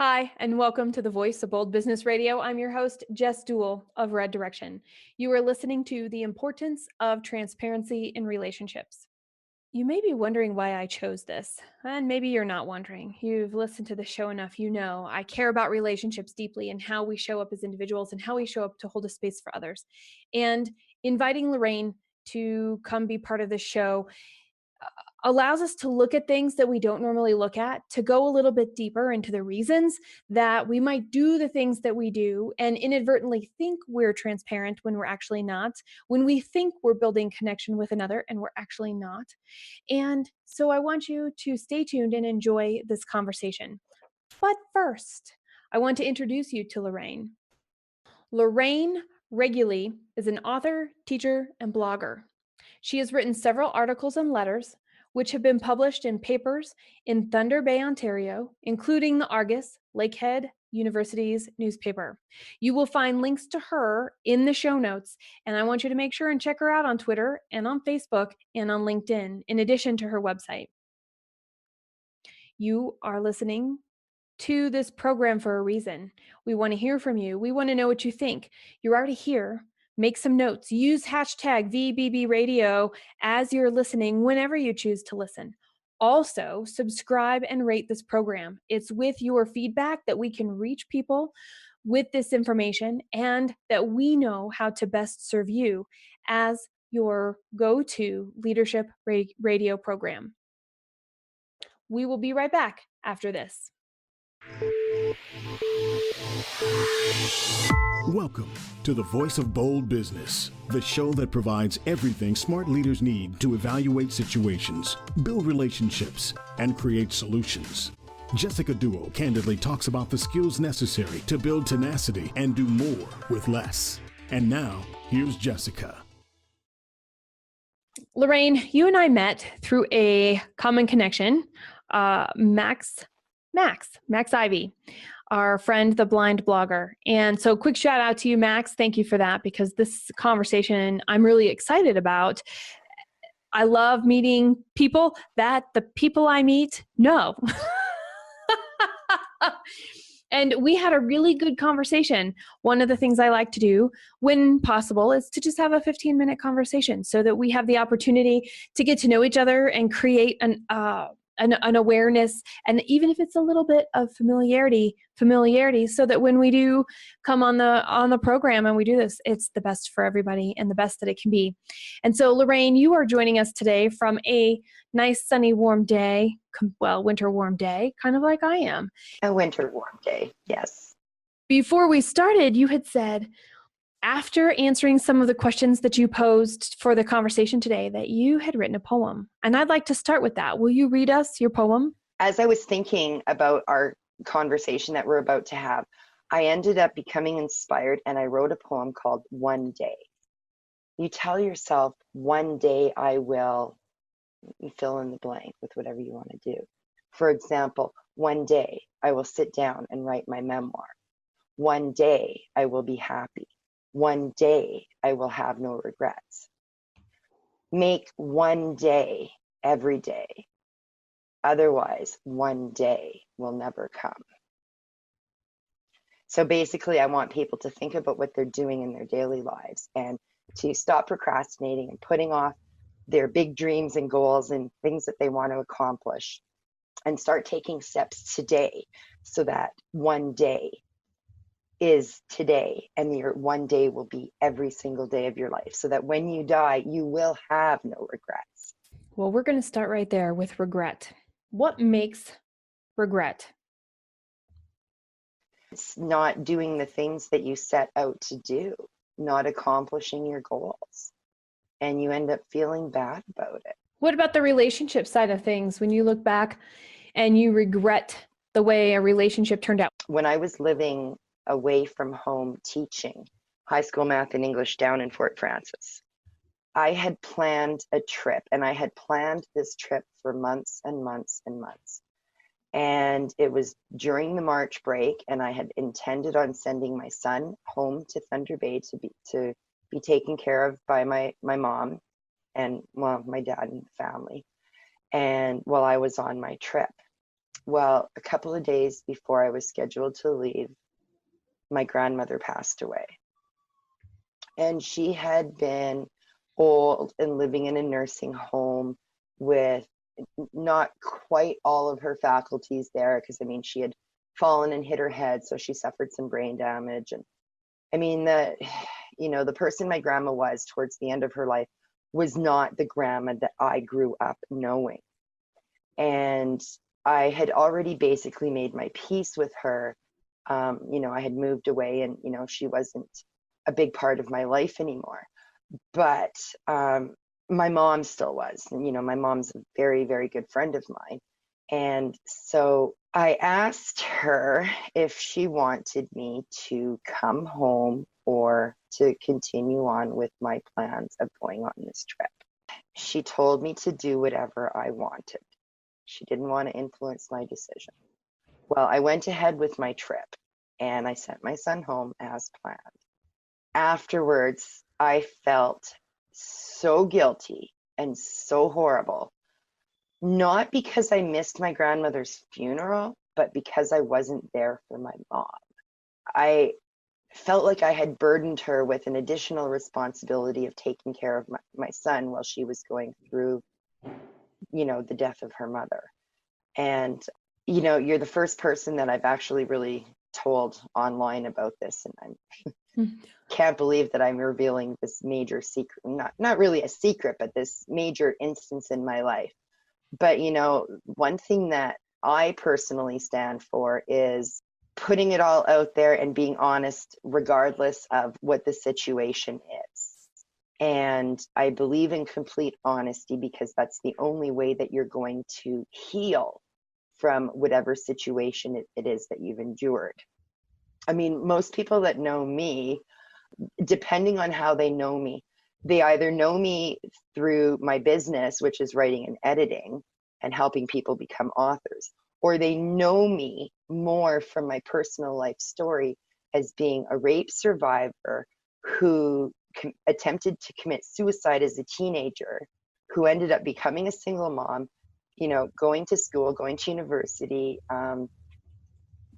Hi, and welcome to the Voice of Bold Business Radio. I'm your host, Jess Dewell of Red Direction. You are listening to The Importance of Transparency in Relationships. You may be wondering why I chose this, and maybe you're not wondering. You've listened to the show enough, you know I care about relationships deeply and how we show up as individuals and how we show up to hold a space for others. And inviting Lorraine to come be part of the show allows us to look at things that we don't normally look at, to go a little bit deeper into the reasons that we might do the things that we do and inadvertently think we're transparent when we're actually not, when we think we're building connection with another and we're actually not. And so I want you to stay tuned and enjoy this conversation. But first, I want to introduce you to Lorraine. Lorraine Reguly is an author, teacher, and blogger. She has written several articles and letters, which have been published in papers in Thunder Bay, Ontario, including the Argus, Lakehead University's newspaper. You will find links to her in the show notes, and I want you to make sure and check her out on Twitter and on Facebook and on LinkedIn, in addition to her website. You are listening to this program for a reason. We want to hear from you. We want to know what you think. You're already here. Make some notes. Use hashtag VBB Radio as you're listening whenever you choose to listen. Also, subscribe and rate this program. It's with your feedback that we can reach people with this information and that we know how to best serve you as your go-to leadership radio program. We will be right back after this. Welcome to the Voice of Bold Business, the show that provides everything smart leaders need to evaluate situations, build relationships, and create solutions. Jessica Dewell candidly talks about the skills necessary to build tenacity and do more with less. And now, here's Jessica. Lorraine, you and I met through a common connection, Max Ivy, our friend, the blind blogger. And so quick shout out to you, Max. Thank you for that, because this conversation I'm really excited about. I love meeting people that the people I meet know. And we had a really good conversation. One of the things I like to do when possible is to just have a 15-minute conversation so that we have the opportunity to get to know each other and create an awareness, and even if it's a little bit of familiarity, so that when we do come on the program and we do this, it's the best for everybody and the best that it can be. And so, Lorraine, you are joining us today from a nice, sunny, warm day, winter warm day, kind of like I am. A winter warm day, yes. Before we started, you had said, after answering some of the questions that you posed for the conversation today, that you had written a poem. And I'd like to start with that. Will you read us your poem? As I was thinking about our conversation that we're about to have, I ended up becoming inspired and I wrote a poem called One Day. You tell yourself, one day I will, you fill in the blank with whatever you want to do. For example, one day I will sit down and write my memoir. One day I will be happy. One day I will have no regrets. Make one day every day. Otherwise, one day will never come. So basically, I want people to think about what they're doing in their daily lives and to stop procrastinating and putting off their big dreams and goals and things that they want to accomplish, and start taking steps today so that one day is today, and your one day will be every single day of your life, so that when you die, you will have no regrets. Well, we're going to start right there with regret. What makes regret? It's not doing the things that you set out to do, not accomplishing your goals, and you end up feeling bad about it. What about the relationship side of things? When you look back and you regret the way a relationship turned out? When I was living away from home teaching high school math and English down in Fort Francis, I had planned a trip, and I had planned this trip for months and months and months. And it was during the March break, and I had intended on sending my son home to Thunder Bay to be taken care of by my mom and my dad and family. And while I was on my trip, Well, a couple of days before I was scheduled to leave, my grandmother passed away. And she had been old and living in a nursing home with not quite all of her faculties there, because I mean, she had fallen and hit her head, so she suffered some brain damage. And I mean, the person my grandma was towards the end of her life was not the grandma that I grew up knowing. And I had already basically made my peace with her. I had moved away, and she wasn't a big part of my life anymore. But my mom still was. And, my mom's a very, very good friend of mine. And so I asked her if she wanted me to come home or to continue on with my plans of going on this trip. She told me to do whatever I wanted. She didn't want to influence my decision. Well, I went ahead with my trip and I sent my son home as planned. Afterwards, I felt so guilty and so horrible, not because I missed my grandmother's funeral, but because I wasn't there for my mom. I felt like I had burdened her with an additional responsibility of taking care of my son while she was going through, the death of her mother. And, you're the first person that I've actually really told online about this. And I can't believe that I'm revealing this major secret, not really a secret, but this major instance in my life. But, one thing that I personally stand for is putting it all out there and being honest, regardless of what the situation is. And I believe in complete honesty because that's the only way that you're going to heal from whatever situation it is that you've endured. I mean, most people that know me, depending on how they know me, they either know me through my business, which is writing and editing and helping people become authors, or they know me more from my personal life story as being a rape survivor who attempted to commit suicide as a teenager, who ended up becoming a single mom, going to school, going to university,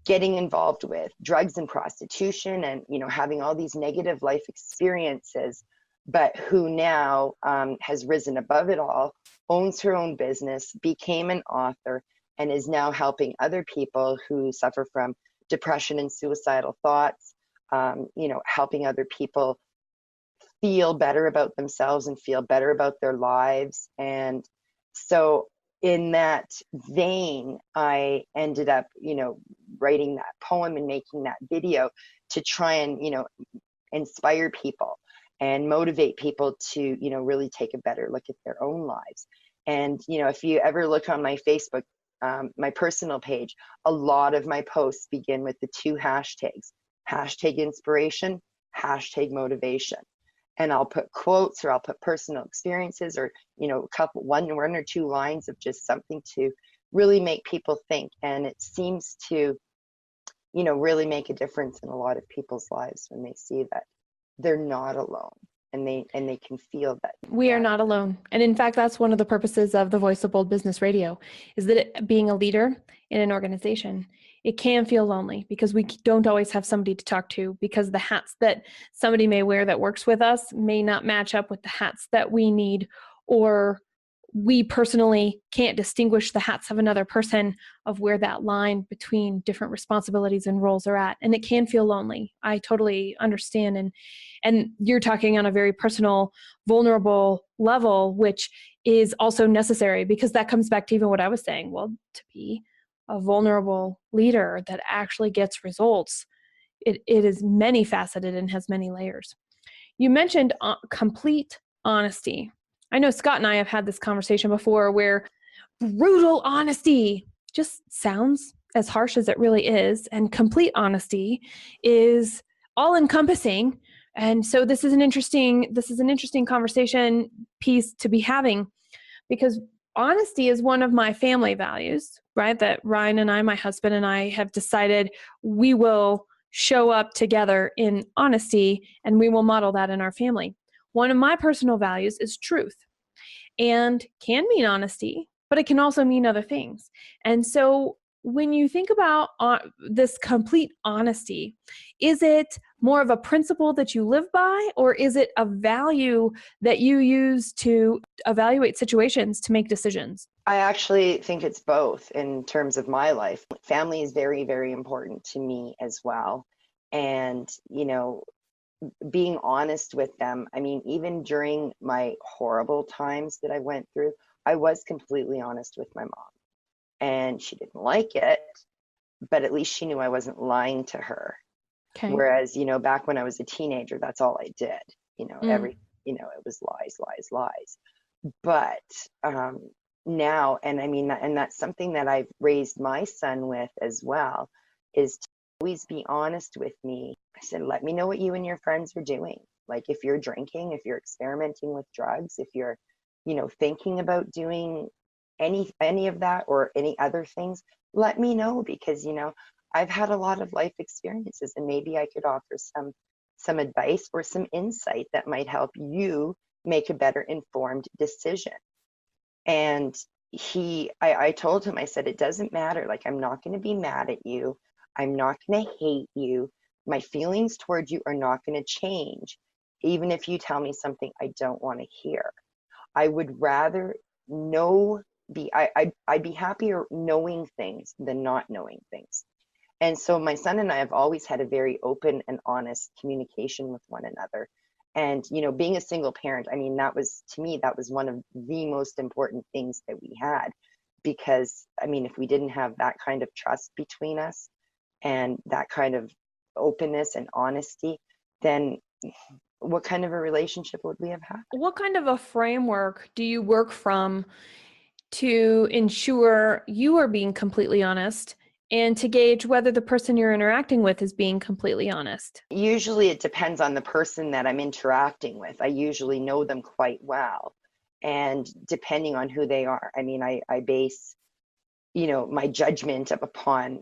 getting involved with drugs and prostitution and, having all these negative life experiences, but who now has risen above it all, owns her own business, became an author, and is now helping other people who suffer from depression and suicidal thoughts, helping other people feel better about themselves and feel better about their lives. And so in that vein, I ended up, writing that poem and making that video to try and, inspire people and motivate people to, really take a better look at their own lives. And, if you ever look on my Facebook, my personal page, a lot of my posts begin with the two hashtags, hashtag inspiration, hashtag motivation. And I'll put quotes or I'll put personal experiences or, one or two lines of just something to really make people think. And it seems to, really make a difference in a lot of people's lives when they see that they're not alone and they can feel that. We are not alone. And in fact, that's one of the purposes of the Voice of Bold Business Radio, is that being a leader in an organization, it can feel lonely because we don't always have somebody to talk to, because the hats that somebody may wear that works with us may not match up with the hats that we need, or we personally can't distinguish the hats of another person of where that line between different responsibilities and roles are at. And it can feel lonely. I totally understand. And you're talking on a very personal, vulnerable level, which is also necessary, because that comes back to even what I was saying. Well, to be a vulnerable leader that actually gets results, it is many faceted and has many layers. You mentioned complete honesty. I know Scott and I have had this conversation before where brutal honesty just sounds as harsh as it really is, and complete honesty is all encompassing. And so this is an interesting conversation piece to be having, because honesty is one of my family values, right? That Ryan and I, my husband and I, have decided we will show up together in honesty and we will model that in our family. One of my personal values is truth, and can mean honesty, but it can also mean other things. And so When you think about this complete honesty, is it more of a principle that you live by, or is it a value that you use to evaluate situations to make decisions? I actually think it's both in terms of my life. Family is very, very important to me as well. And, being honest with them. I mean, even during my horrible times that I went through, I was completely honest with my mom. And she didn't like it, but at least she knew I wasn't lying to her. Okay. Whereas, back when I was a teenager, that's all I did. Mm. It was lies, lies, lies. But now, and I mean, and that's something that I've raised my son with as well, is to always be honest with me. I said, let me know what you and your friends are doing. Like if you're drinking, if you're experimenting with drugs, if you're, thinking about doing any of that or any other things, let me know, because I've had a lot of life experiences, and maybe I could offer some advice or some insight that might help you make a better informed decision. And I told him, I said, it doesn't matter. Like, I'm not going to be mad at you. I'm not going to hate you. My feelings towards you are not going to change, even if you tell me something I don't want to hear. I would rather I'd be happier knowing things than not knowing things. And so my son and I have always had a very open and honest communication with one another. And, being a single parent, I mean, that was one of the most important things that we had, because, I mean, if we didn't have that kind of trust between us and that kind of openness and honesty, then what kind of a relationship would we have had? What kind of a framework do you work from to ensure you are being completely honest and to gauge whether the person you're interacting with is being completely honest? Usually it depends on the person that I'm interacting with. I usually know them quite well. And depending on who they are, I mean, I base, my judgment upon,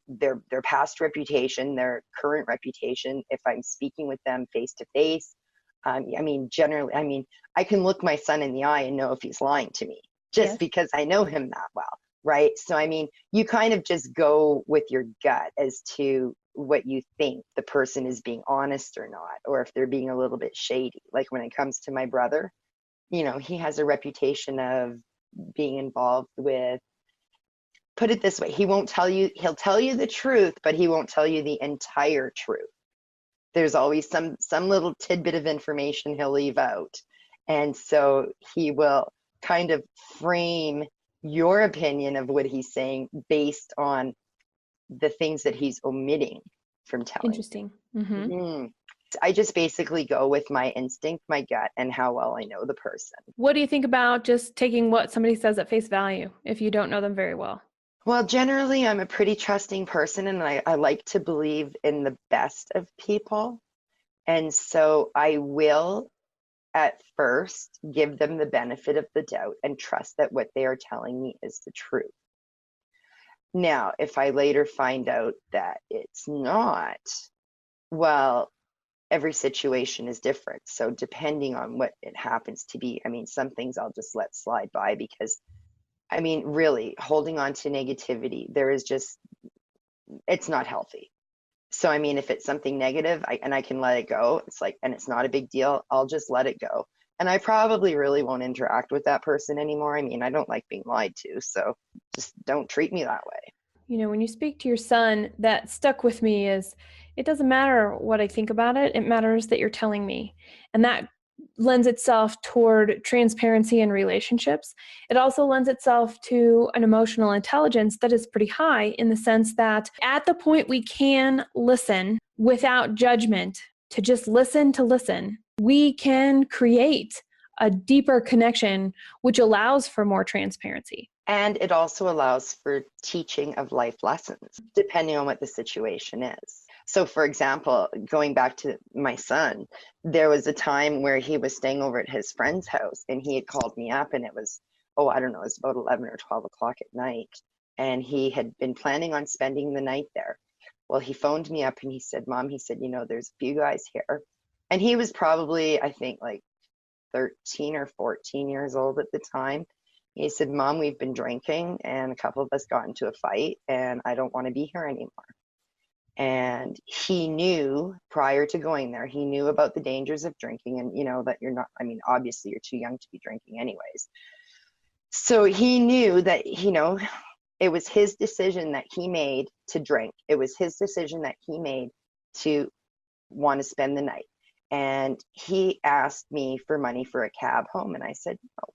their past reputation, their current reputation. If I'm speaking with them face to face, I mean, generally, I mean, I can look my son in the eye and know if he's lying to me, just Yes. because I know him that well. Right. So, I mean, you kind of just go with your gut as to what you think the person is being honest or not, or if they're being a little bit shady. Like when it comes to my brother, he has a reputation of being involved with, put it this way, he'll tell you the truth, but he won't tell you the entire truth. There's always some little tidbit of information he'll leave out. And so he will kind of frame your opinion of what he's saying based on the things that he's omitting from telling. Interesting. Mm-hmm. Mm. I just basically go with my instinct, my gut, and how well I know the person. What do you think about just taking what somebody says at face value if you don't know them very well? Well, generally, I'm a pretty trusting person, and I like to believe in the best of people. And so I will at first give them the benefit of the doubt and trust that what they are telling me is the truth. Now, if I later find out that it's not, well, every situation is different. So depending on what it happens to be, I mean, some things I'll just let slide by, because, I mean, really holding on to negativity, it's not healthy. So, I mean, if it's something negative and I can let it go, it's like, and it's not a big deal, I'll just let it go. And I probably really won't interact with that person anymore. I mean, I don't like being lied to, so just don't treat me that way. When you speak to your son, that stuck with me is it doesn't matter what I think about it. It matters that you're telling me. And that lends itself toward transparency in relationships. It also lends itself to an emotional intelligence that is pretty high, in the sense that at the point we can listen without judgment, to just listen to listen, we can create a deeper connection, which allows for more transparency. And it also allows for teaching of life lessons, depending on what the situation is. So, for example, going back to my son, there was a time where he was staying over at his friend's house, and he had called me up, and it was, I don't know, it was about 11 or 12 o'clock at night. And he had been planning on spending the night there. Well, he phoned me up and he said, Mom, he said, there's a few guys here. And he was probably, I think, like 13 or 14 years old at the time. He said, Mom, we've been drinking and a couple of us got into a fight and I don't want to be here anymore. And he knew prior to going there, he knew about the dangers of drinking and, that you're not, I mean, obviously you're too young to be drinking anyways. So he knew that, it was his decision that he made to drink. It was his decision that he made to want to spend the night. And he asked me for money for a cab home. And I said, no.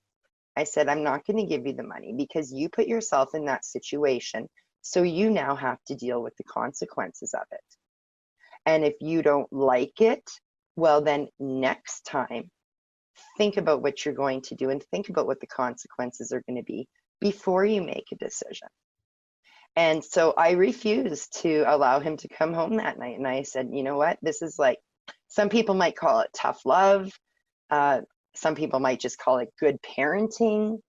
I said, I'm not going to give you the money because you put yourself in that situation. So you now have to deal with the consequences of it. And if you don't like it, well, then next time, think about what you're going to do and think about what the consequences are going to be before you make a decision. And so I refused to allow him to come home that night. And I said, you know what? This is like, some people might call it tough love. Some people might just call it good parenting.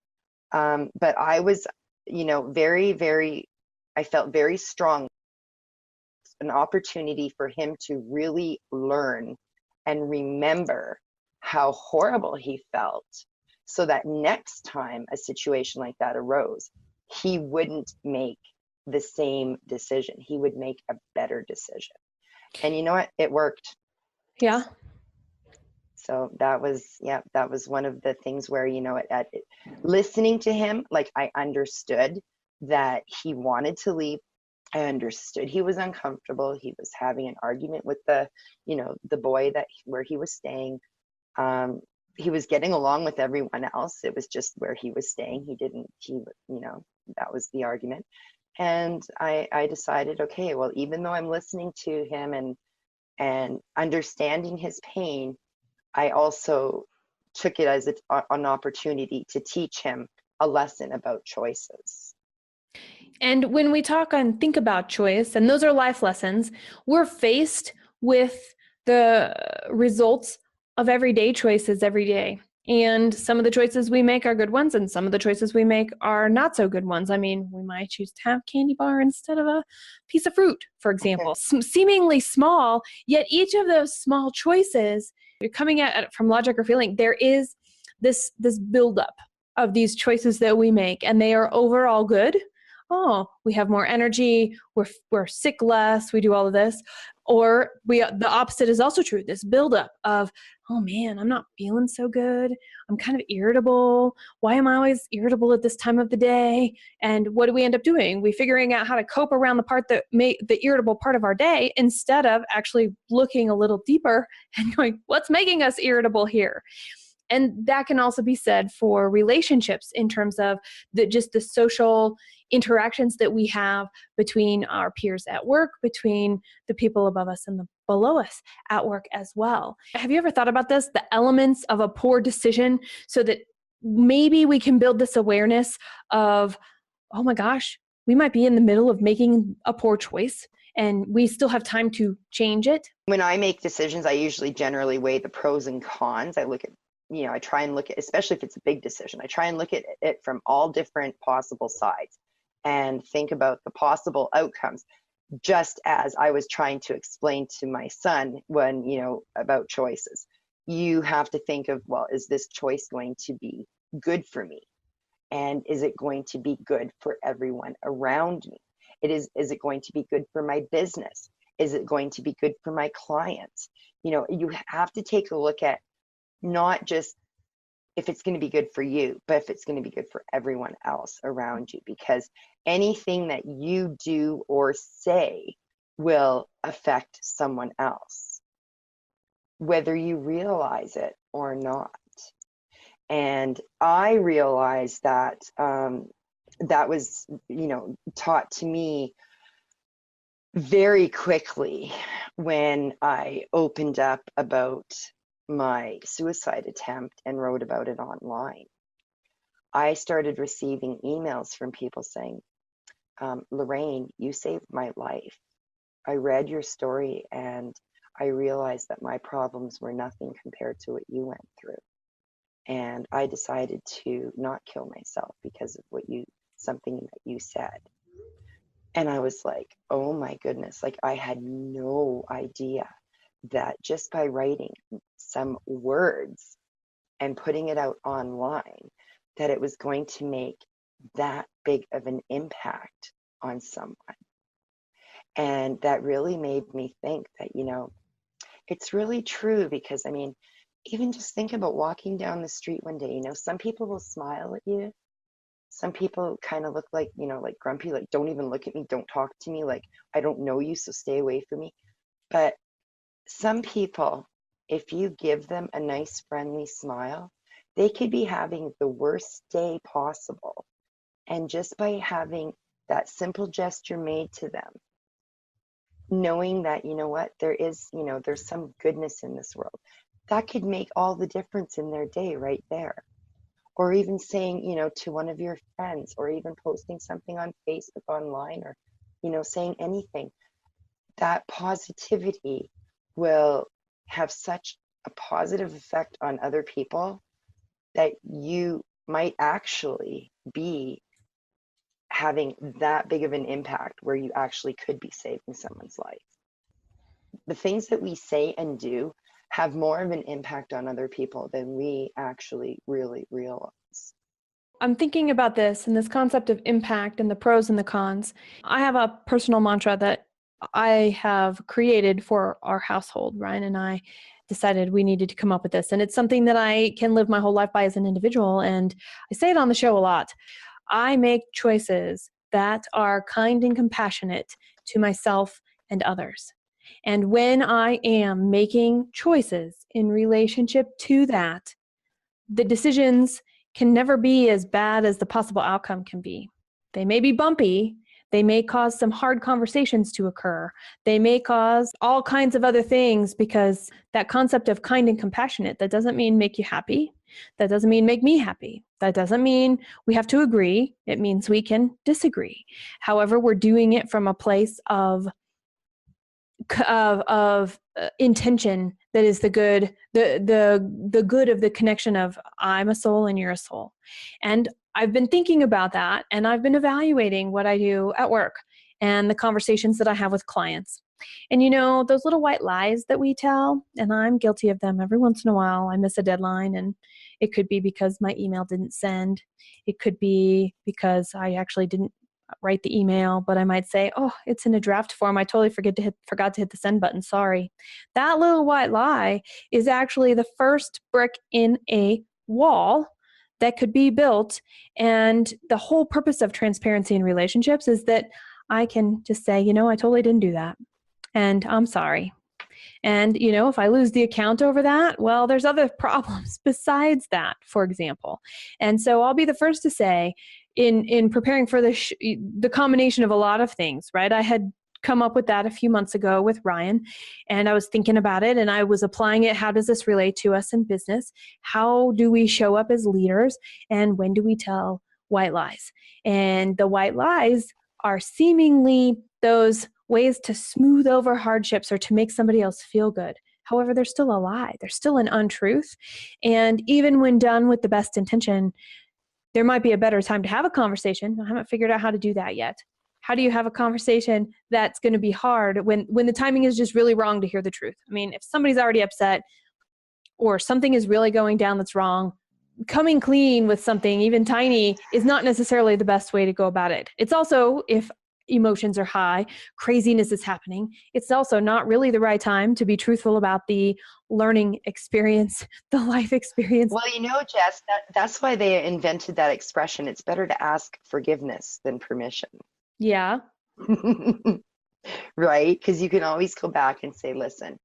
But I was, I felt very strong, an opportunity for him to really learn and remember how horrible he felt, so that next time a situation like that arose, he wouldn't make the same decision. He would make a better decision. And you know what? It worked. Yeah. So that was one of the things where, listening to him, like I understood that he wanted to leave. I understood he was uncomfortable. He was having an argument with the boy where he was staying. He was getting along with everyone else. It was just where he was staying. That was the argument. And I decided, okay, well, even though I'm listening to him and understanding his pain, I also took it as an opportunity to teach him a lesson about choices. And when we talk and think about choice, and those are life lessons, we're faced with the results of everyday choices every day. And some of the choices we make are good ones, and some of the choices we make are not so good ones. I mean, we might choose to have candy bar instead of a piece of fruit, for example. Seemingly small, yet each of those small choices, you're coming at it from logic or feeling, there is this buildup of these choices that we make, and they are overall good. Oh, we have more energy, we're sick less, we do all of this. Or the opposite is also true, this buildup of, oh man, I'm not feeling so good. I'm kind of irritable. Why am I always irritable at this time of the day? And what do we end up doing? We figuring out how to cope around the part that the irritable part of our day, instead of actually looking a little deeper and going, what's making us irritable here? And that can also be said for relationships in terms of just the social interactions that we have between our peers at work, between the people above us and the below us at work as well. Have you ever thought about this, the elements of a poor decision, so that maybe we can build this awareness of, oh my gosh, we might be in the middle of making a poor choice and we still have time to change it? When I make decisions, I usually generally weigh the pros and cons. I look at I try and look at, especially if it's a big decision, I try and look at it from all different possible sides and think about the possible outcomes, just as I was trying to explain to my son when, about choices. You have to think of, well, is this choice going to be good for me? And is it going to be good for everyone around me? Is it going to be good for my business? Is it going to be good for my clients? You have to take a look at not just if it's going to be good for you, but if it's going to be good for everyone else around you, because anything that you do or say will affect someone else, whether you realize it or not. And I realized that that was, taught to me very quickly when I opened up about my suicide attempt and wrote about it online. I started receiving emails from people saying, Lorraine, you saved my life. I read your story and I realized that my problems were nothing compared to what you went through. And I decided to not kill myself because of something that you said. And I was like, oh my goodness, like I had no idea that just by writing some words and putting it out online, that it was going to make that big of an impact on someone. And that really made me think that, it's really true, because I mean, even just think about walking down the street one day, some people will smile at you. Some people kind of look like, like grumpy, like, don't even look at me, don't talk to me, like, I don't know you, so stay away from me. But some people, if you give them a nice, friendly smile, they could be having the worst day possible. And just by having that simple gesture made to them, knowing that, what, there is, there's some goodness in this world, that could make all the difference in their day right there. Or even saying, to one of your friends, or even posting something on Facebook, online, or, saying anything, that positivity will have such a positive effect on other people that you might actually be having that big of an impact where you actually could be saving someone's life. The things that we say and do have more of an impact on other people than we actually really realize. I'm thinking about this and this concept of impact and the pros and the cons. I have a personal mantra that I have created for our household. Ryan and I decided we needed to come up with this. And it's something that I can live my whole life by as an individual. And I say it on the show a lot. I make choices that are kind and compassionate to myself and others. And when I am making choices in relationship to that, the decisions can never be as bad as the possible outcome can be. They may be bumpy. They may cause some hard conversations to occur. They may cause all kinds of other things, because that concept of kind and compassionate, that doesn't mean make you happy. That doesn't mean make me happy. That doesn't mean we have to agree. It means we can disagree. However, we're doing it from a place of intention that is the good, the good of the connection of I'm a soul and you're a soul. And I've been thinking about that, and I've been evaluating what I do at work and the conversations that I have with clients. And those little white lies that we tell, and I'm guilty of them every once in a while. I miss a deadline, and it could be because my email didn't send. It could be because I actually didn't write the email, but I might say, oh, it's in a draft form. I totally forgot to hit the send button. Sorry. That little white lie is actually the first brick in a wall that could be built. And the whole purpose of transparency in relationships is that I can just say, I totally didn't do that. And I'm sorry. And, if I lose the account over that, well, there's other problems besides that, for example. And so I'll be the first to say, in preparing for the combination of a lot of things, right? I had come up with that a few months ago with Ryan, and I was thinking about it, and I was applying it. How does this relate to us in business? How do we show up as leaders? And when do we tell white lies? And the white lies are seemingly those ways to smooth over hardships or to make somebody else feel good. However, they're still a lie. They're still an untruth. And even when done with the best intention, there might be a better time to have a conversation. I haven't figured out how to do that yet. How do you have a conversation that's going to be hard when the timing is just really wrong to hear the truth? I mean, if somebody's already upset or something is really going down that's wrong, coming clean with something, even tiny, is not necessarily the best way to go about it. It's also, if emotions are high, craziness is happening, it's also not really the right time to be truthful about the learning experience, the life experience. Well, Jess, that's why they invented that expression. It's better to ask forgiveness than permission. Yeah. Right? Because you can always go back and say, listen,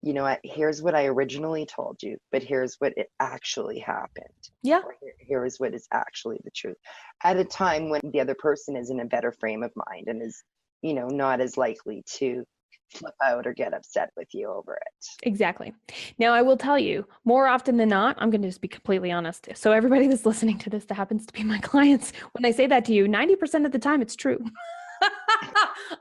you know what, here's what I originally told you, but here's what it actually happened. Yeah. Or here is what is actually the truth. At a time when the other person is in a better frame of mind and is, not as likely to flip out or get upset with you over it. Exactly. Now, I will tell you, more often than not, I'm going to just be completely honest. So everybody that's listening to this that happens to be my clients, when I say that to you, 90% of the time it's true.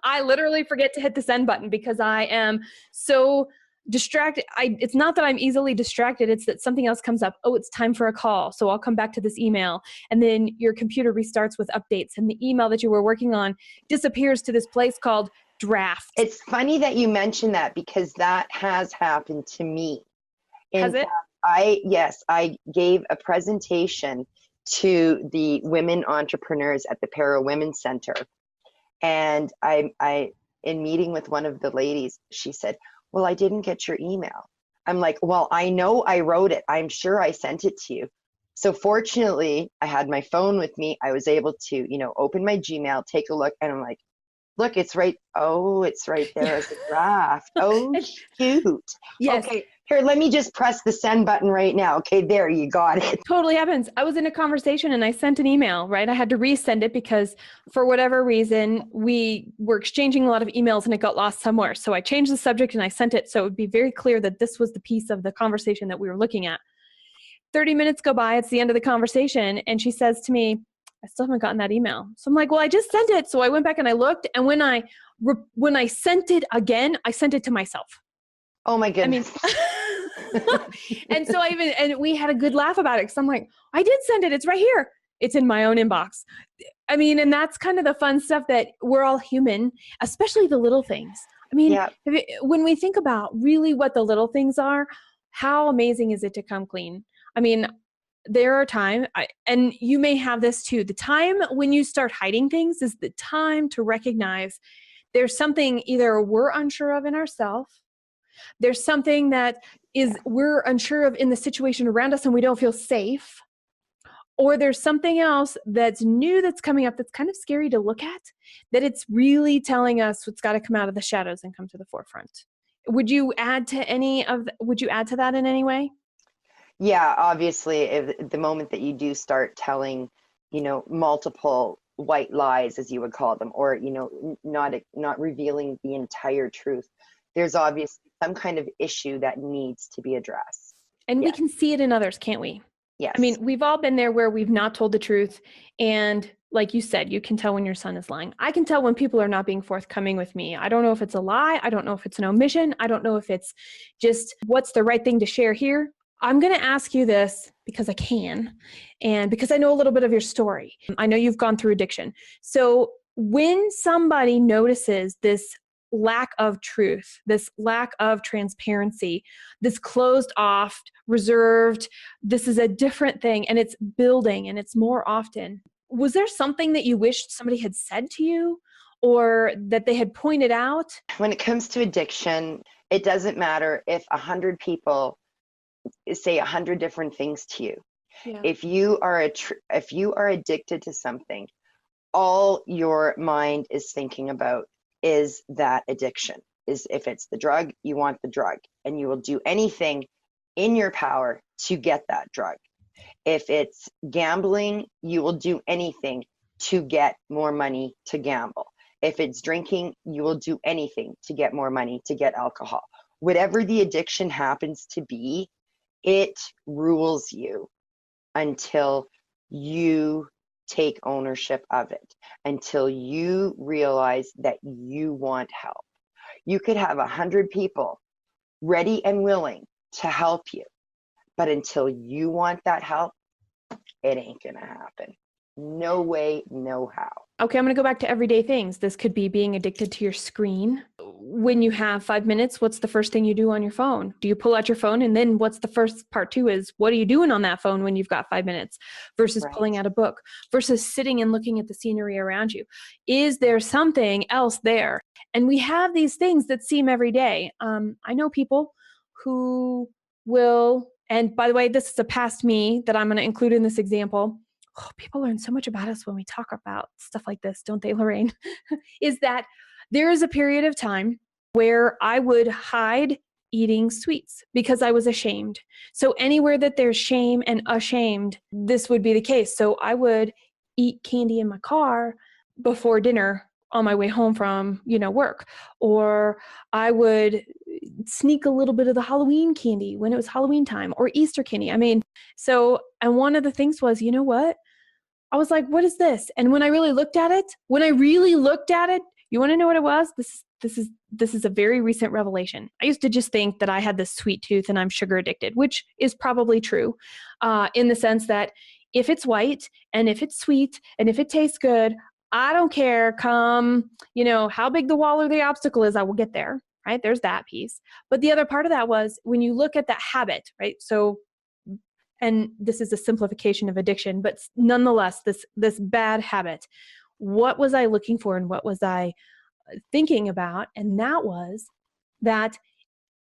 I literally forget to hit the send button because I am so distracted. It's not that I'm easily distracted. It's that something else comes up. Oh, it's time for a call. So I'll come back to this email. And then your computer restarts with updates and the email that you were working on disappears to this place called draft. It's funny that you mentioned that because that has happened to me. Has it? I gave a presentation to the women entrepreneurs at the Para Women's Center. And I, in meeting with one of the ladies, she said, well, I didn't get your email. I'm like, well, I know I wrote it. I'm sure I sent it to you. So fortunately, I had my phone with me. I was able to, open my Gmail, take a look, and I'm like, look, it's right. Oh, it's right there as a draft. Oh, shoot. Yes. Okay, here, let me just press the send button right now. Okay, there, you got it. Totally happens. I was in a conversation and I sent an email, right? I had to resend it because for whatever reason, we were exchanging a lot of emails and it got lost somewhere. So I changed the subject and I sent it so it would be very clear that this was the piece of the conversation that we were looking at. 30 minutes go by, it's the end of the conversation, and she says to me, I still haven't gotten that email. So I'm like, well, I just sent it. So I went back and I looked, and when I sent it again, I sent it to myself. Oh my goodness. And so and we had a good laugh about it because I'm like, I did send it. It's right here. It's in my own inbox. I mean, and that's kind of the fun stuff that we're all human, especially the little things. I mean, Yeah. When we think about really what the little things are, how amazing is it to come clean? I mean, there are times, and you may have this too, the time when you start hiding things is the time to recognize there's something either we're unsure of in ourselves, there's something that we're unsure of in the situation around us and we don't feel safe, or there's something else that's new that's coming up that's kind of scary to look at, that it's really telling us what's got to come out of the shadows and come to the forefront. Would you add to that in any way? Yeah, obviously, if the moment that you do start telling, multiple white lies, as you would call them, or, not revealing the entire truth, there's obviously some kind of issue that needs to be addressed. And we can see it in others, can't we? Yes. I mean, we've all been there where we've not told the truth. And like you said, you can tell when your son is lying. I can tell when people are not being forthcoming with me. I don't know if it's a lie. I don't know if it's an omission. I don't know if it's just what's the right thing to share here. I'm going to ask you this because I can, and because I know a little bit of your story. I know you've gone through addiction. So when somebody notices this lack of truth, this lack of transparency, this closed off, reserved, this is a different thing, and it's building and it's more often. Was there something that you wished somebody had said to you or that they had pointed out? When it comes to addiction, it doesn't matter if 100 people say 100 different things to you. Yeah. If you are addicted to something, all your mind is thinking about is that addiction. Is if it's the drug, you want the drug, and you will do anything in your power to get that drug. If it's gambling, you will do anything to get more money to gamble. If it's drinking, you will do anything to get more money to get alcohol. Whatever the addiction happens to be, it rules you until you take ownership of it, until you realize that you want help. You could have 100 people ready and willing to help you, but until you want that help, it ain't gonna happen. No way, no how. Okay, I'm going to go back to everyday things. This could be being addicted to your screen. When you have 5 minutes, what's the first thing you do on your phone? Do you pull out your phone? And then what's the first part two is, what are you doing on that phone when you've got 5 minutes versus pulling out a book versus sitting and looking at the scenery around you? Is there something else there? And we have these things that seem every day. I know people who will, and by the way, this is a past me that I'm going to include in this example. Oh, people learn so much about us when we talk about stuff like this, don't they, Lorraine? Is that there is a period of time where I would hide eating sweets because I was ashamed. So anywhere that there's shame and ashamed, this would be the case. So I would eat candy in my car before dinner on my way home from, work, or I would sneak a little bit of the Halloween candy when it was Halloween time, or Easter candy. And one of the things was, you know what? I was like, what is this? And when I really looked at it, you want to know what it was? This is a very recent revelation. I used to just think that I had this sweet tooth and I'm sugar addicted, which is probably true, in the sense that if it's white and if it's sweet and if it tastes good, I don't care. Come, how big the wall or the obstacle is, I will get there. Right? There's that piece. But the other part of that was when you look at that habit, right? So and this is a simplification of addiction, but nonetheless, this bad habit, what was I looking for and what was I thinking about? And that was that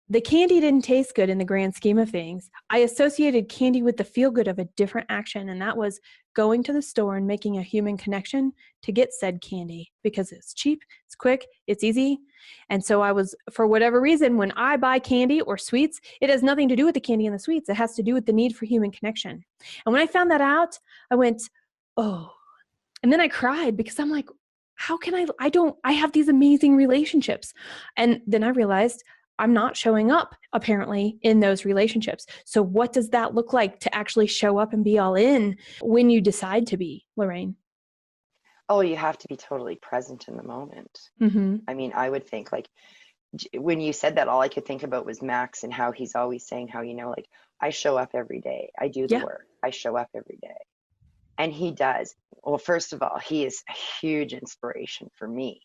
the candy didn't taste good in the grand scheme of things. I associated candy with the feel good of a different action, and that was going to the store and making a human connection to get said candy because it's cheap, it's quick, it's easy. And so I was, for whatever reason, when I buy candy or sweets, it has nothing to do with the candy and the sweets. It has to do with the need for human connection. And when I found that out, I went, oh. And then I cried because I'm like, how can I have these amazing relationships. And then I realized I'm not showing up apparently in those relationships. So what does that look like to actually show up and be all in when you decide to be, Lorraine? Oh, you have to be totally present in the moment. Mm-hmm. I mean, I would think like when you said that, all I could think about was Max and how he's always saying how, like, I show up every day. I do the work. I show up every day. And he does. Well, first of all, he is a huge inspiration for me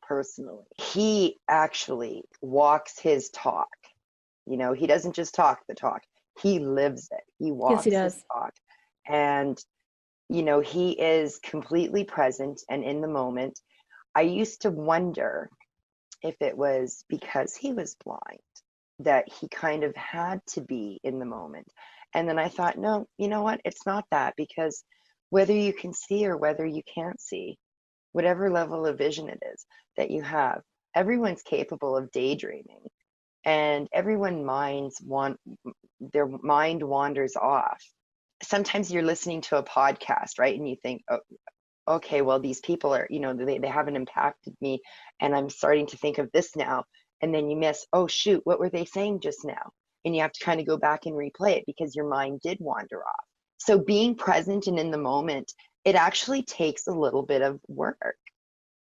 personally. He actually walks his talk. He doesn't just talk the talk. He lives it. He walks his talk. And, he is completely present and in the moment. I used to wonder if it was because he was blind that he kind of had to be in the moment. And then I thought, no, you know what? It's not that, because whether you can see or whether you can't see, whatever level of vision it is that you have, everyone's capable of daydreaming, and their mind wanders off. Sometimes you're listening to a podcast, right? And you think, oh, okay, well, these people are, they haven't impacted me, and I'm starting to think of this now. And then you miss, oh, shoot, what were they saying just now? And you have to kind of go back and replay it because your mind did wander off. So being present and in the moment, it actually takes a little bit of work.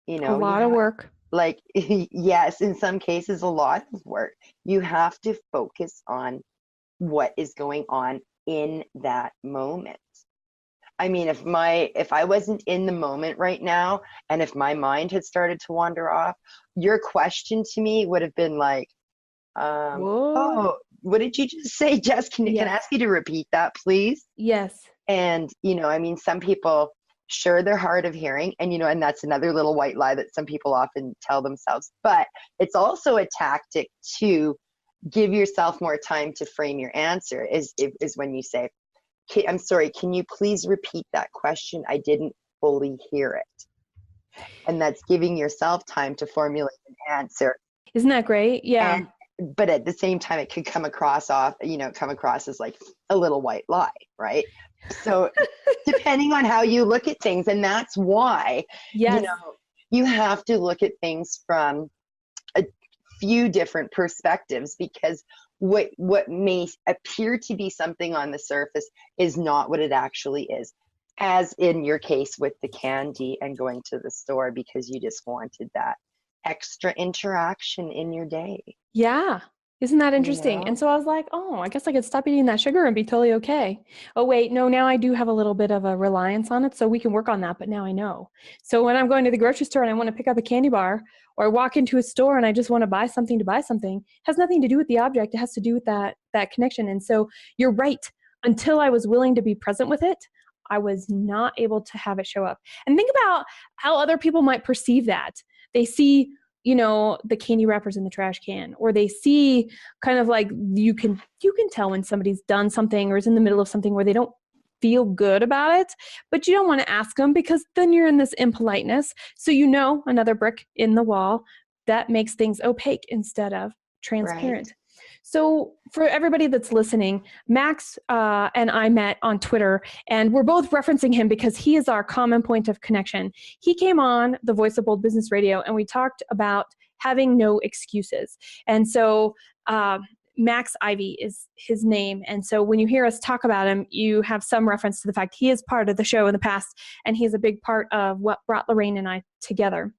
A lot of work. Like, yes, in some cases, a lot of work. You have to focus on what is going on in that moment. I mean, if I wasn't in the moment right now, and if my mind had started to wander off, your question to me would have been like, oh, what did you just say, Jess? Can I ask you to repeat that, please? Yes. And, I mean, some people, sure, they're hard of hearing, and, and that's another little white lie that some people often tell themselves, but it's also a tactic to give yourself more time to frame your answer is when you say, I'm sorry, can you please repeat that question? I didn't fully hear it. And that's giving yourself time to formulate an answer. Isn't that great? Yeah. But at the same time, it could come across as like a little white lie, right? So depending on how you look at things, and that's why, you have to look at things from a few different perspectives, because what may appear to be something on the surface is not what it actually is. As in your case with the candy and going to the store because you just wanted that extra interaction in your day. Yeah. Isn't that interesting? And so I was like, oh, I guess I could stop eating that sugar and be totally okay. Oh, wait, no, now I do have a little bit of a reliance on it, so we can work on that, but now I know. So when I'm going to the grocery store and I want to pick up a candy bar, or I walk into a store and I just want to buy something, it has nothing to do with the object. It has to do with that connection. And so you're right. Until I was willing to be present with it, I was not able to have it show up. And think about how other people might perceive that. They see, the candy wrappers in the trash can, or they see kind of like, you can tell when somebody's done something or is in the middle of something where they don't feel good about it, but you don't want to ask them because then you're in this impoliteness. So, another brick in the wall that makes things opaque instead of transparent. Right. So for everybody that's listening, Max and I met on Twitter, and we're both referencing him because he is our common point of connection. He came on the Voice of Bold Business Radio, and we talked about having no excuses. And so Max Ivy is his name. And so when you hear us talk about him, you have some reference to the fact he is part of the show in the past, and he is a big part of what brought Lorraine and I together.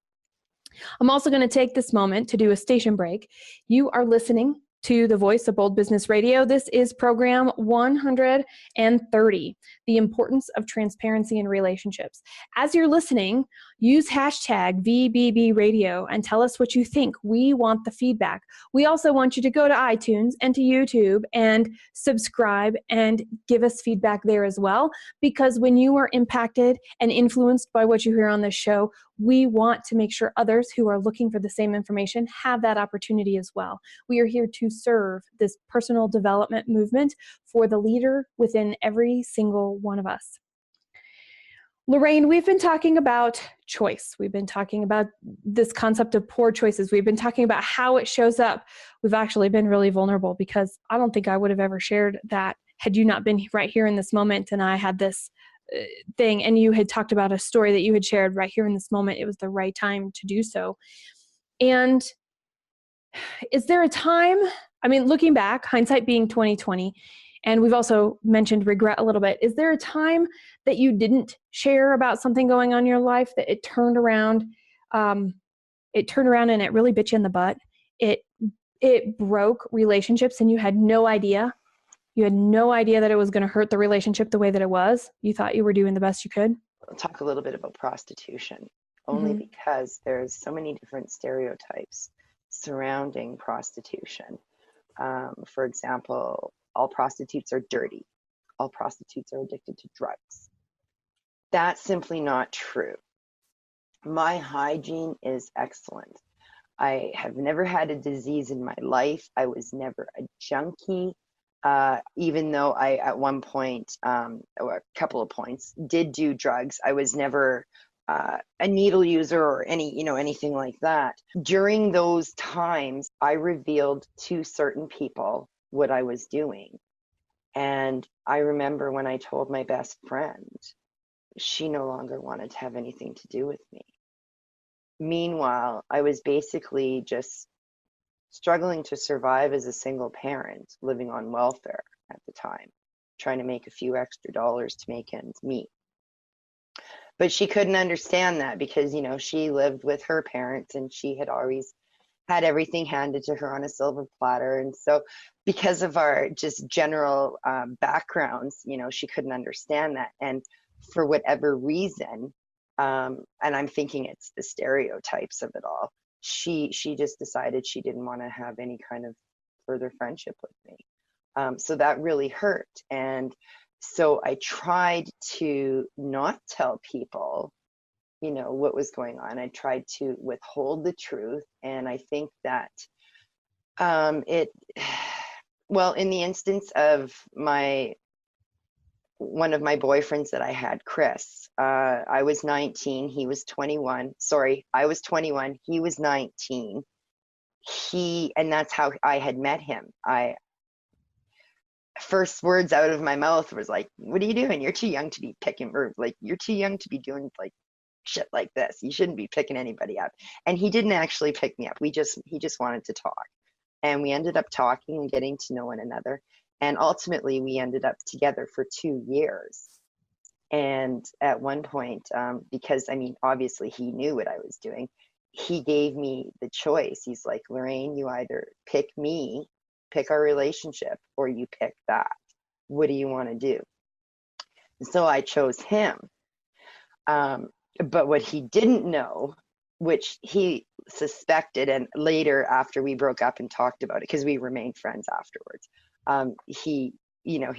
I'm also going to take this moment to do a station break. You are listening to the Voice of Bold Business Radio. This is program 130, The Importance of Transparency in Relationships. As you're listening, Use hashtag VBB Radio and tell us what you think. We want the feedback. We also want you to go to iTunes and to YouTube and subscribe and give us feedback there as well, because when you are impacted and influenced by what you hear on this show, we want to make sure others who are looking for the same information have that opportunity as well. We are here to serve this personal development movement for the leader within every single one of us. Lorraine, we've been talking about choice. We've been talking about this concept of poor choices. We've been talking about how it shows up. We've actually been really vulnerable, because I don't think I would have ever shared that had you not been right here in this moment and I had this thing, and you had talked about a story that you had shared right here in this moment. It was the right time to do so. And is there a time, I mean, looking back, hindsight being 2020, and we've also mentioned regret a little bit, is there a time that you didn't share about something going on in your life, that it turned around and it really bit you in the butt? It broke relationships and you had no idea? You had no idea that it was going to hurt the relationship the way that it was? You thought you were doing the best you could? I'll talk a little bit about prostitution, only because there's so many different stereotypes surrounding prostitution. For example, all prostitutes are dirty. All prostitutes are addicted to drugs. That's simply not true. My hygiene is excellent. I have never had a disease in my life. I was never a junkie, even though I, at one point, or a couple of points, did do drugs. I was never a needle user or anything like that. During those times, I revealed to certain people what I was doing. And I remember when I told my best friend, she no longer wanted to have anything to do with me. Meanwhile, I was basically just struggling to survive as a single parent, living on welfare at the time, trying to make a few extra dollars to make ends meet. But she couldn't understand that because, she lived with her parents and she had always had everything handed to her on a silver platter. And so because of our just general backgrounds, she couldn't understand that. And for whatever reason, and I'm thinking it's the stereotypes of it all, she just decided she didn't want to have any kind of further friendship with me. So that really hurt. And so I tried to not tell people, what was going on. I tried to withhold the truth. And I think that in the instance of one of my boyfriends that I had, Chris, I was 19, he was 21. Sorry, I was 21, he was 19. And that's how I had met him. First words out of my mouth was like, "What are you doing? You're too young to be picking, or like, you're too young to be doing like shit like this. You shouldn't be picking anybody up." And he didn't actually pick me up. He just wanted to talk. And we ended up talking and getting to know one another. And ultimately we ended up together for 2 years. And at one point, because obviously he knew what I was doing, he gave me the choice. He's like, "Lorraine, you either pick me, pick our relationship, or you pick that. What do you want to do?" And so I chose him. But what he didn't know, which he suspected, and later after we broke up and talked about it, because we remained friends afterwards, he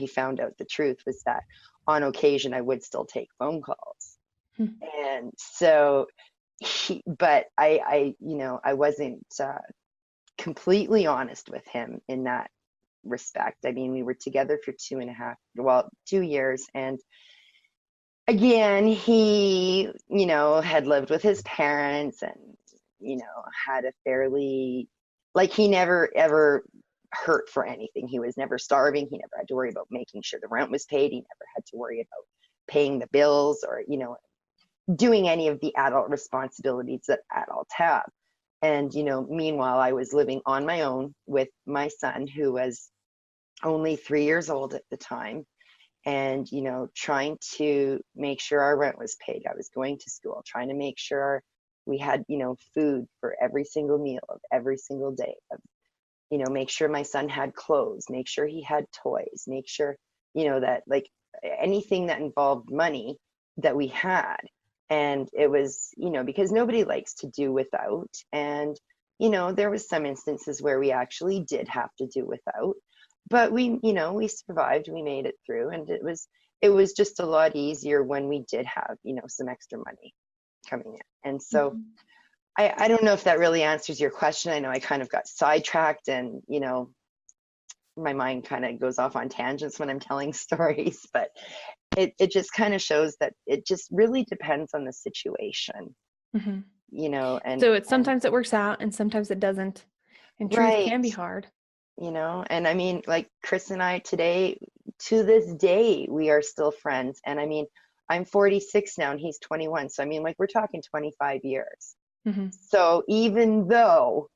found out the truth was that on occasion I would still take phone calls. And so but I wasn't completely honest with him in that respect. We were together for 2 years. And again, he, had lived with his parents and, had a fairly, he never ever hurt for anything. He was never starving. He never had to worry about making sure the rent was paid. He never had to worry about paying the bills or, doing any of the adult responsibilities that adults have. And, meanwhile, I was living on my own with my son, who was only 3 years old at the time. And, trying to make sure our rent was paid. I was going to school, trying to make sure we had, food for every single meal of every single day. Make sure my son had clothes, make sure he had toys, make sure, that anything that involved money that we had. And it was, because nobody likes to do without. And, there was some instances where we actually did have to do without, but we survived, we made it through. And it was just a lot easier when we did have, some extra money coming in. And so Mhm. I don't know if that really answers your question. I know I kind of got sidetracked, and, my mind kind of goes off on tangents when I'm telling stories, but it just kind of shows that it just really depends on the situation, Mhm. and So it's sometimes it works out and sometimes it doesn't. And truth right, can be hard. and I mean, like Chris and I today, to this day, we are still friends. And I mean, I'm 46 now and he's 21. So I mean, like, we're talking 25 years. Mhm. So even though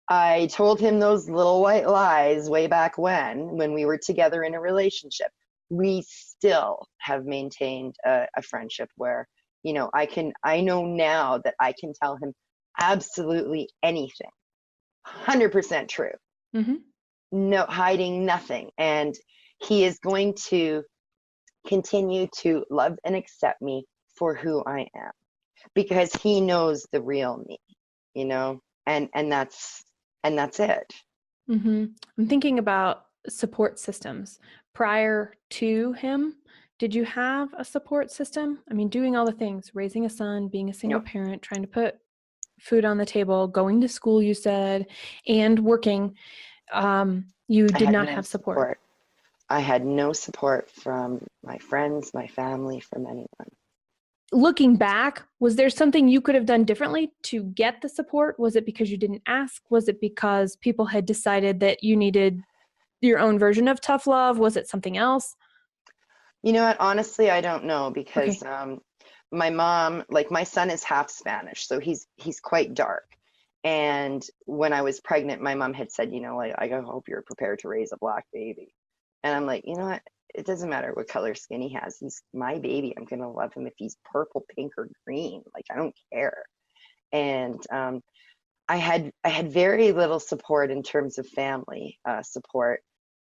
I told him those little white lies way back when we were together in a relationship, we still have maintained a friendship where, I know now that I can tell him absolutely anything, 100% true, Mhm. no hiding nothing. And he is going to continue to love and accept me for who I am because he knows the real me, and that's it. Mhm. I'm thinking about support systems. Prior to him, did you have a support system? I mean, doing all the things, raising a son, being a single No, parent, trying to put food on the table, going to school, you said, and working. You I did had not no have support. support. I had no support from my friends, my family, from anyone. Looking back, was there something you could have done differently to get the support? Was it because you didn't ask? Was it because people had decided that you needed your own version of tough love? Was it something else? You know what? Honestly, I don't know because Okay. my mom, like my son is half Spanish, so he's quite dark. And when I was pregnant, my mom had said, like, I hope you're prepared to raise a black baby. And I'm like, you know what? It doesn't matter what color skin he has. He's my baby. I'm gonna love him if he's purple, pink, or green. Like, I don't care. And I had very little support in terms of family support,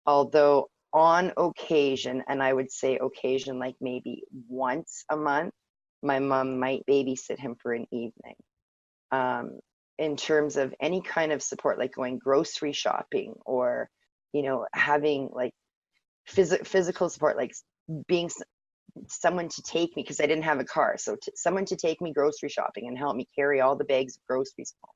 although on occasion, and I would say occasion like maybe once a month, my mom might babysit him for an evening. Um, in terms of any kind of support, like going grocery shopping or, having like physical support, like being someone to take me because I didn't have a car. So someone to take me grocery shopping and help me carry all the bags of groceries home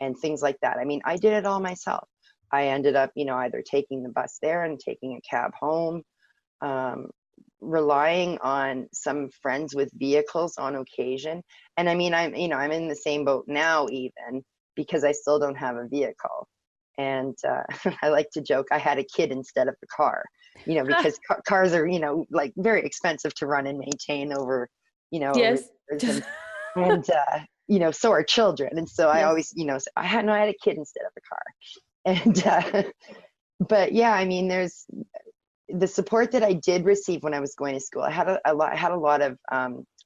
and things like that. I mean, I did it all myself. I ended up, either taking the bus there and taking a cab home, um, relying on some friends with vehicles on occasion. And I mean, I'm in the same boat now, even because I still don't have a vehicle. And I like to joke, I had a kid instead of a car, because cars are, like very expensive to run and maintain over Yes. years. And so are children. And so I Yes. always, say, I had a kid instead of a car. And, but yeah, I mean, there's the support that I did receive when I was going to school. I had a lot of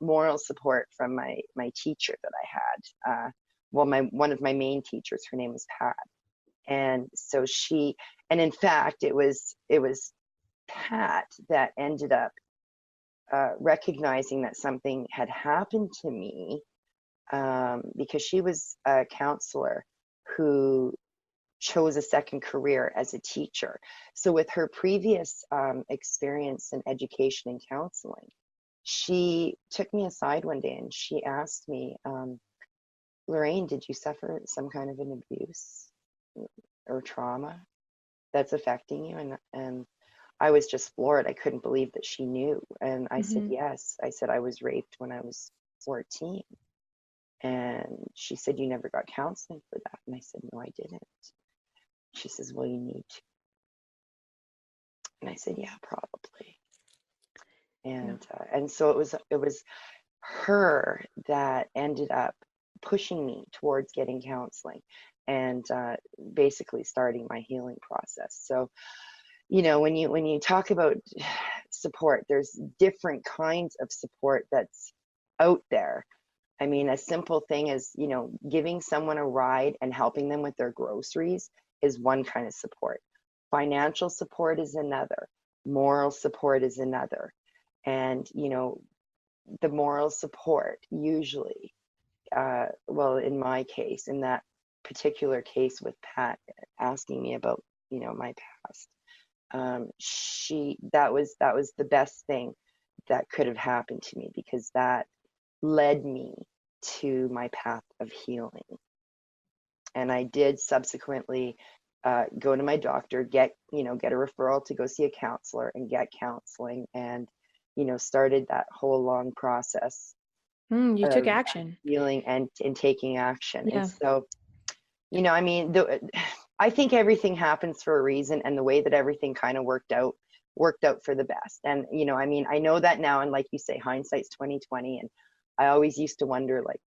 moral support from my teacher that I had. One of my main teachers, her name was Pat, and so and in fact, it was Pat that ended up recognizing that something had happened to me, because she was a counselor who chose a second career as a teacher. So, with her previous experience in education and counseling, she took me aside one day and she asked me, Lorraine, did you suffer some kind of an abuse or trauma that's affecting you? And I was just floored. I couldn't believe that she knew. And I said, Mhm. yes. I said, I was raped when I was 14. And she said, you never got counseling for that. And I said, no, I didn't. She says, well, you need to. And I said, yeah, probably. Yeah. And so it was her that ended up pushing me towards getting counseling and basically starting my healing process. So, when you talk about support, there's different kinds of support that's out there. I mean, a simple thing is, giving someone a ride and helping them with their groceries is one kind of support. Financial support is another. Moral support is another. And, the moral support usually, well, in my case, in that particular case with Pat asking me about, my past, that was the best thing that could have happened to me, because that led me to my path of healing. And I did subsequently go to my doctor, get a referral to go see a counselor and get counseling, and started that whole long process You took of action. healing and taking action. Yeah. And so, I mean, I think everything happens for a reason, and the way that everything kind of worked out for the best. And I mean, I know that now, and like you say, hindsight's 2020. And I always used to wonder, like,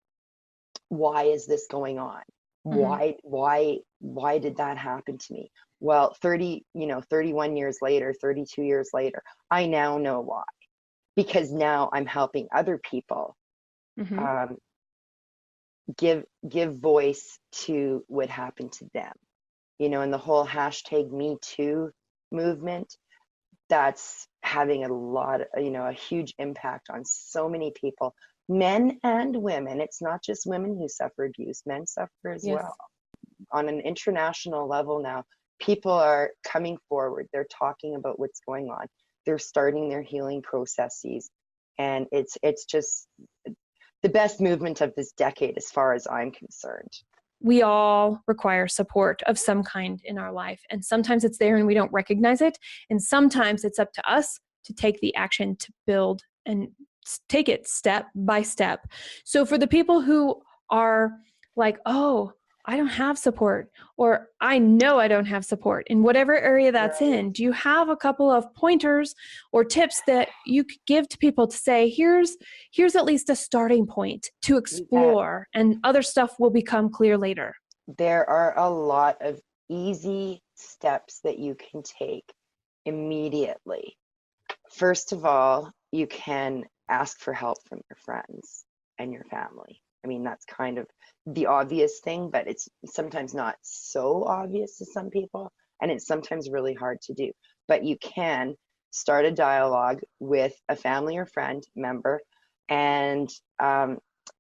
why is this going on? Mhm. Why did that happen to me? Well, 31 years later, 32 years later, I now know why. Because now I'm helping other people Mhm. um, give voice to what happened to them. And the whole hashtag Me Too movement, that's having a lot, a huge impact on so many people, men and women. It's not just women who suffer abuse, men suffer as well. Yes. On an international level now, people are coming forward. They're talking about what's going on. They're starting their healing processes. And it's just the best movement of this decade, as far as I'm concerned. We all require support of some kind in our life. And sometimes it's there and we don't recognize it. And sometimes it's up to us to take the action to build and take it step by step. So for the people who are like, oh, I don't have support, or I know I don't have support in whatever area that's Right. in, do you have a couple of pointers or tips that you could give to people to say, here's at least a starting point to explore, and other stuff will become clear later? There are a lot of easy steps that you can take immediately. First of all, you can ask for help from your friends and your family. I mean, that's kind of the obvious thing, but it's sometimes not so obvious to some people, and it's sometimes really hard to do. But you can start a dialogue with a family or friend member. And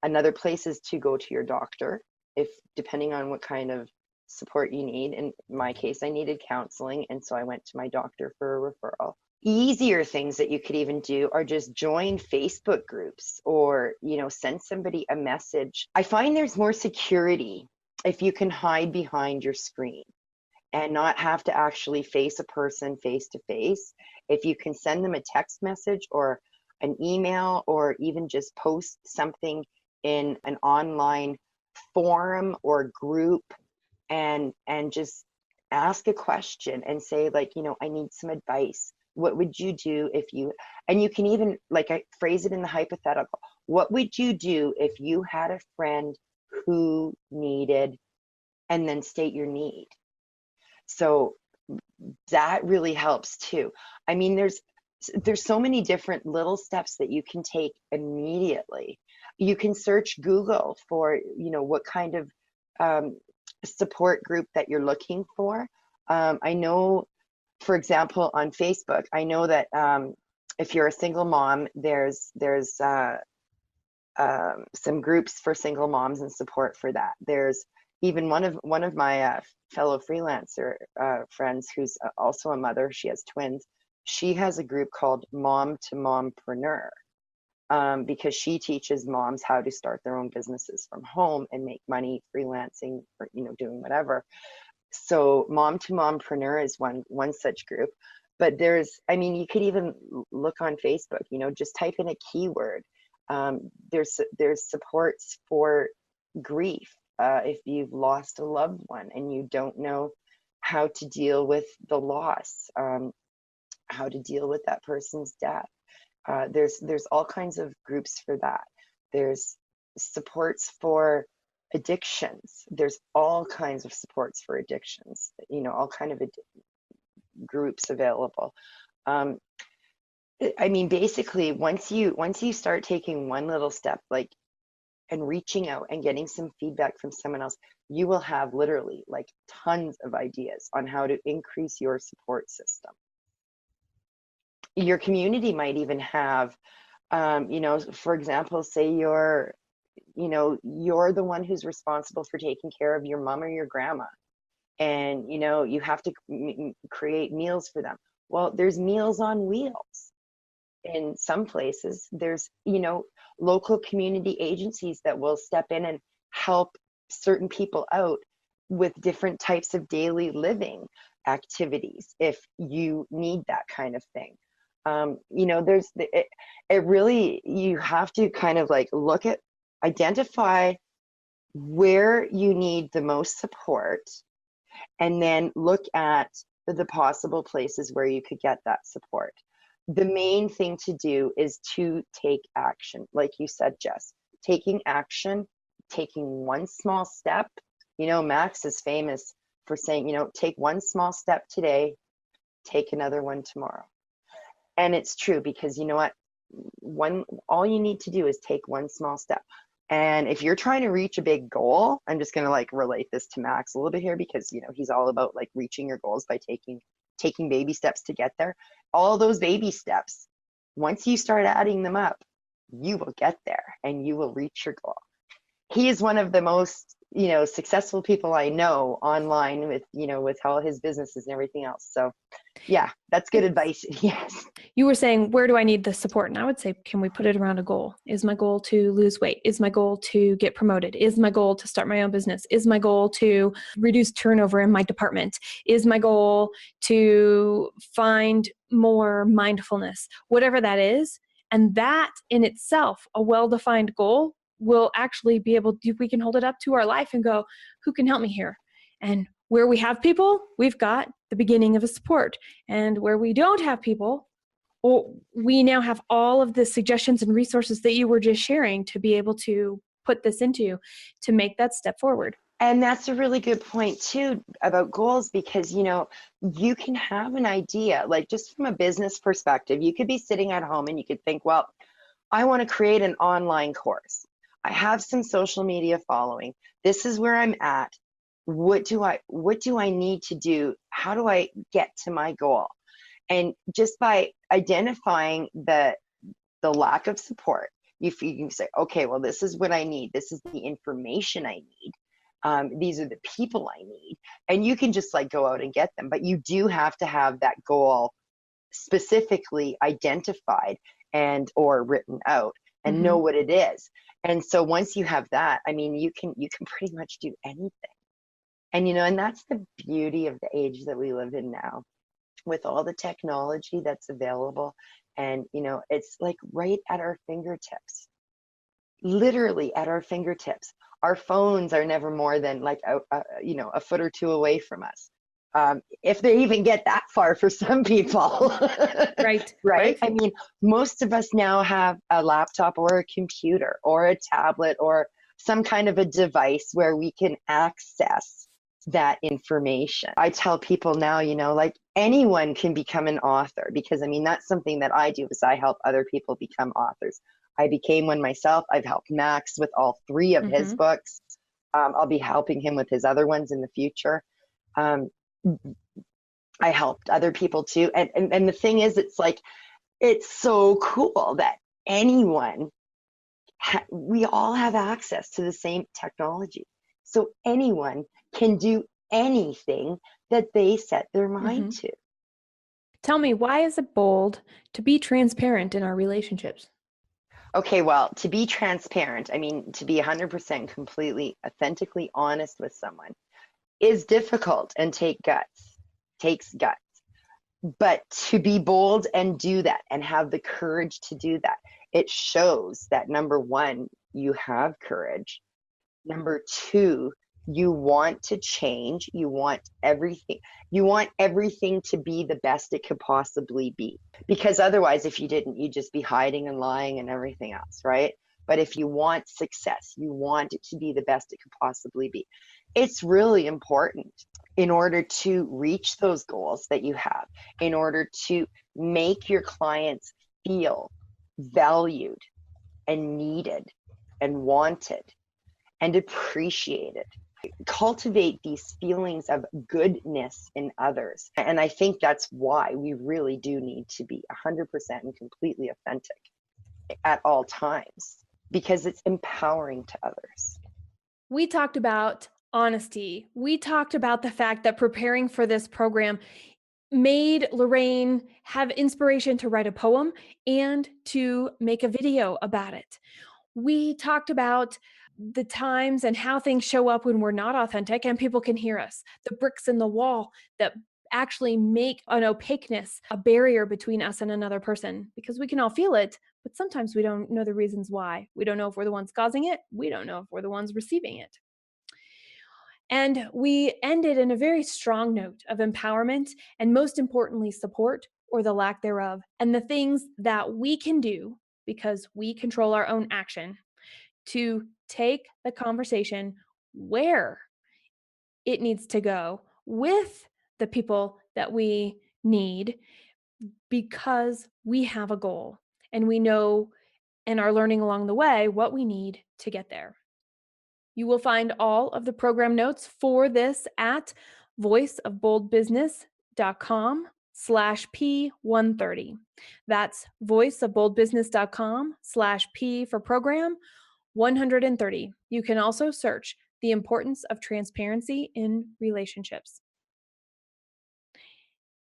another place is to go to your doctor, if depending on what kind of support you need. In my case, I needed counseling, and so I went to my doctor for a referral. Easier things that you could even do are just join Facebook groups, or send somebody a message. I find there's more security if you can hide behind your screen and not have to actually face a person face to face. If you can send them a text message or an email, or even just post something in an online forum or group, and just ask a question and say, like, I need some advice. What would you do if you, and you can even, like, I phrase it in the hypothetical, what would you do if you had a friend who needed, and then state your need. So that really helps too. I mean, there's so many different little steps that you can take immediately. You can search Google for, what kind of support group that you're looking for. I know, for example, on Facebook, I know that if you're a single mom, there's some groups for single moms and support for that. There's even one of my fellow freelancer friends who's also a mother. She has twins. She has a group called Mom to Mompreneur, because she teaches moms how to start their own businesses from home and make money freelancing, or doing whatever. So Mom to Mompreneur is one such group. But I mean, you could even look on Facebook, just type in a keyword. There's supports for grief. If you've lost a loved one and you don't know how to deal with the loss, how to deal with that person's death. There's all kinds of groups for that. There's supports for addictions. There's all kinds of supports for addictions, all kind of groups available. I mean, basically, once you start taking one little step, like, and reaching out and getting some feedback from someone else, you will have literally, like, tons of ideas on how to increase your support system. Your community might even have For example, say you're the one who's responsible for taking care of your mom or your grandma, and you have to create meals for them. Well, there's Meals on Wheels. In some places, there's local community agencies that will step in and help certain people out with different types of daily living activities if you need that kind of thing. It really, you have to kind of like identify where you need the most support, and then look at the possible places where you could get that support. The main thing to do is to take action. Like you said, Jess, taking action, taking one small step. Max is famous for saying, take one small step today, take another one tomorrow. And it's true, because you know what? All you need to do is take one small step. And if you're trying to reach a big goal, I'm just going to relate this to Max a little bit here, because he's all about reaching your goals by taking baby steps to get there. All those baby steps, once you start adding them up, you will get there and you will reach your goal. He is one of the most successful people I know online with all his businesses and everything else. So yeah, that's good advice. Yes. You were saying, where do I need the support? And I would say, can we put it around a goal? Is my goal to lose weight? Is my goal to get promoted? Is my goal to start my own business? Is my goal to reduce turnover in my department? Is my goal to find more mindfulness? Whatever that is. And that in itself, a well-defined goal, will actually be able to, we can hold it up to our life and go, who can help me here? And where we have people, we've got the beginning of a support. And where we don't have people, we now have all of the suggestions and resources that you were just sharing to be able to put this into, to make that step forward. And that's a really good point too about goals, because you can have an idea, just from a business perspective. You could be sitting at home and you could think, well, I want to create an online course. I have some social media following. This is where I'm at. What do I need to do? How do I get to my goal? And just by identifying the lack of support, you can say, okay, well, this is what I need. This is the information I need. These are the people I need. And you can just go out and get them. But you do have to have that goal specifically identified or written out, and know what it is. And so once you have that, you can pretty much do anything. And and that's the beauty of the age that we live in now, with all the technology that's available. And it's right at our fingertips, literally at our fingertips. Our phones are never more than a foot or two away from us. If they even get that far for some people. Right. Right. Most of us now have a laptop or a computer or a tablet or some kind of a device where we can access that information. I tell people now, anyone can become an author, because that's something that I do, is I help other people become authors. I became one myself. I've helped Max with all 3 of his books. I'll be helping him with his other ones in the future. I helped other people too. And the thing is, it's so cool that anyone, we all have access to the same technology. So anyone can do anything that they set their mind to. Tell me, why is it bold to be transparent in our relationships? Okay, well, to be transparent, to be 100% completely, authentically honest with someone is difficult and takes guts. But to be bold and do that and have the courage to do that, it shows that, number 1, you have courage. Number 2, you want to change. You want everything to be the best it could possibly be. Because otherwise, if you didn't, you'd just be hiding and lying and everything else, right? But if you want success, you want it to be the best it could possibly be. It's really important, in order to reach those goals that you have, in order to make your clients feel valued and needed and wanted and appreciated. Cultivate these feelings of goodness in others. And I think that's why we really do need to be 100% and completely authentic. at all times because it's empowering to others. We talked about honesty. We talked about the fact that preparing for this program made Lorraine have inspiration to write a poem and to make a video about it. We talked about the times and how things show up when we're not authentic and people can hear us, the bricks in the wall that actually make an opaqueness, a barrier between us and another person, because we can all feel it, but sometimes we don't know the reasons why. We don't know if we're the ones causing it. We don't know if we're the ones receiving it. And we ended in a very strong note of empowerment and, most importantly, support, or the lack thereof, and the things that we can do because we control our own action to take the conversation where it needs to go with the people that we need, because we have a goal and we know and are learning along the way what we need to get there. You will find all of the program notes for this at voiceofboldbusiness.com/P130. That's voiceofboldbusiness.com/P for program 130. You can also search the importance of transparency in relationships.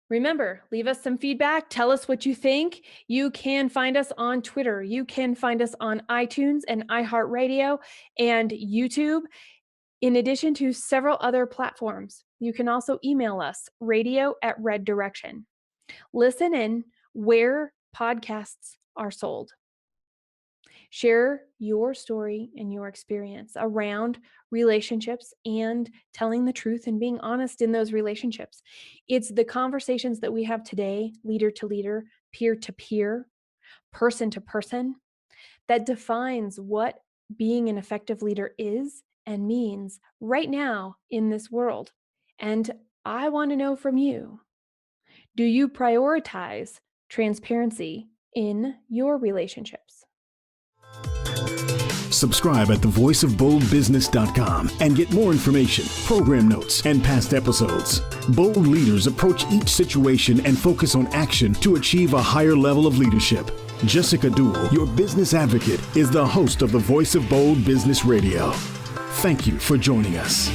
Remember, leave us some feedback. Tell us what you think. You can find us on Twitter. You can find us on iTunes and iHeartRadio and YouTube, in addition to several other platforms. You can also email us, radio@Red Direction. Listen in where podcasts are sold. Share your story and your experience around relationships and telling the truth and being honest in those relationships. It's the conversations that we have today, leader to leader, peer to peer, person to person, that defines what being an effective leader is and means right now in this world. And I want to know from you, do you prioritize transparency in your relationships? Subscribe at thevoiceofboldbusiness.com and get more information, program notes, and past episodes. Bold leaders approach each situation and focus on action to achieve a higher level of leadership. Jessica Dewell, your business advocate, is the host of the Voice of Bold Business Radio. Thank you for joining us.